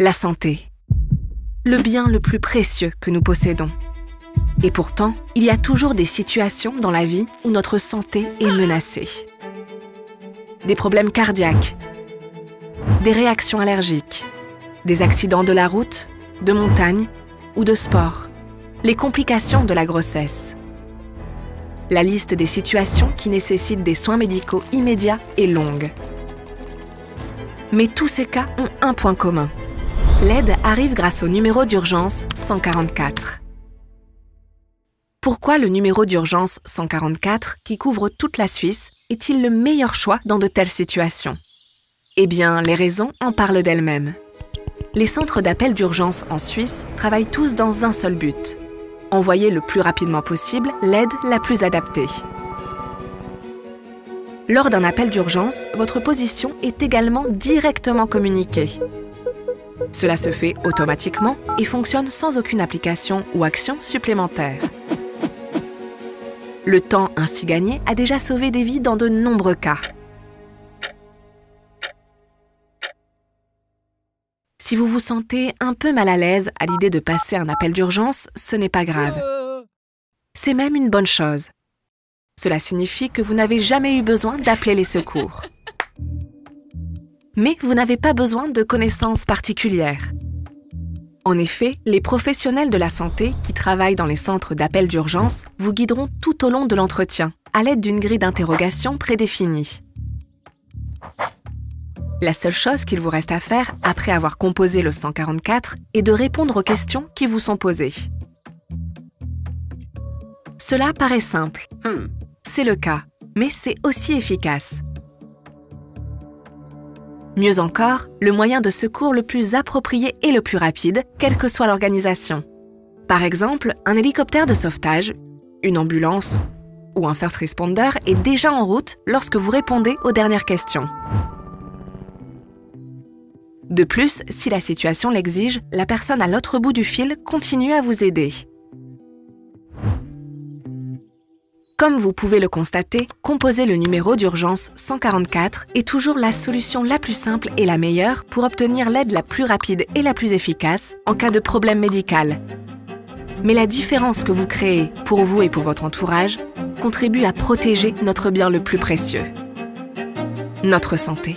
La santé. Le bien le plus précieux que nous possédons. Et pourtant, il y a toujours des situations dans la vie où notre santé est menacée. Des problèmes cardiaques, des réactions allergiques, des accidents de la route, de montagne ou de sport, les complications de la grossesse. La liste des situations qui nécessitent des soins médicaux immédiats est longue. Mais tous ces cas ont un point commun. L'aide arrive grâce au numéro d'urgence 144. Pourquoi le numéro d'urgence 144, qui couvre toute la Suisse, est-il le meilleur choix dans de telles situations? Eh bien, les raisons en parlent d'elles-mêmes. Les centres d'appel d'urgence en Suisse travaillent tous dans un seul but: envoyer le plus rapidement possible l'aide la plus adaptée. Lors d'un appel d'urgence, votre position est également directement communiquée. Cela se fait automatiquement et fonctionne sans aucune application ou action supplémentaire. Le temps ainsi gagné a déjà sauvé des vies dans de nombreux cas. Si vous vous sentez un peu mal à l'aise à l'idée de passer un appel d'urgence, ce n'est pas grave. C'est même une bonne chose. Cela signifie que vous n'avez jamais eu besoin d'appeler les secours. Mais vous n'avez pas besoin de connaissances particulières. En effet, les professionnels de la santé qui travaillent dans les centres d'appel d'urgence vous guideront tout au long de l'entretien, à l'aide d'une grille d'interrogation prédéfinie. La seule chose qu'il vous reste à faire, après avoir composé le 144, est de répondre aux questions qui vous sont posées. Cela paraît simple. C'est le cas, mais c'est aussi efficace. Mieux encore, le moyen de secours le plus approprié et le plus rapide, quelle que soit l'organisation. Par exemple, un hélicoptère de sauvetage, une ambulance ou un first responder est déjà en route lorsque vous répondez aux dernières questions. De plus, si la situation l'exige, la personne à l'autre bout du fil continue à vous aider. Comme vous pouvez le constater, composer le numéro d'urgence 144 est toujours la solution la plus simple et la meilleure pour obtenir l'aide la plus rapide et la plus efficace en cas de problème médical. Mais la différence que vous créez pour vous et pour votre entourage contribue à protéger notre bien le plus précieux, notre santé.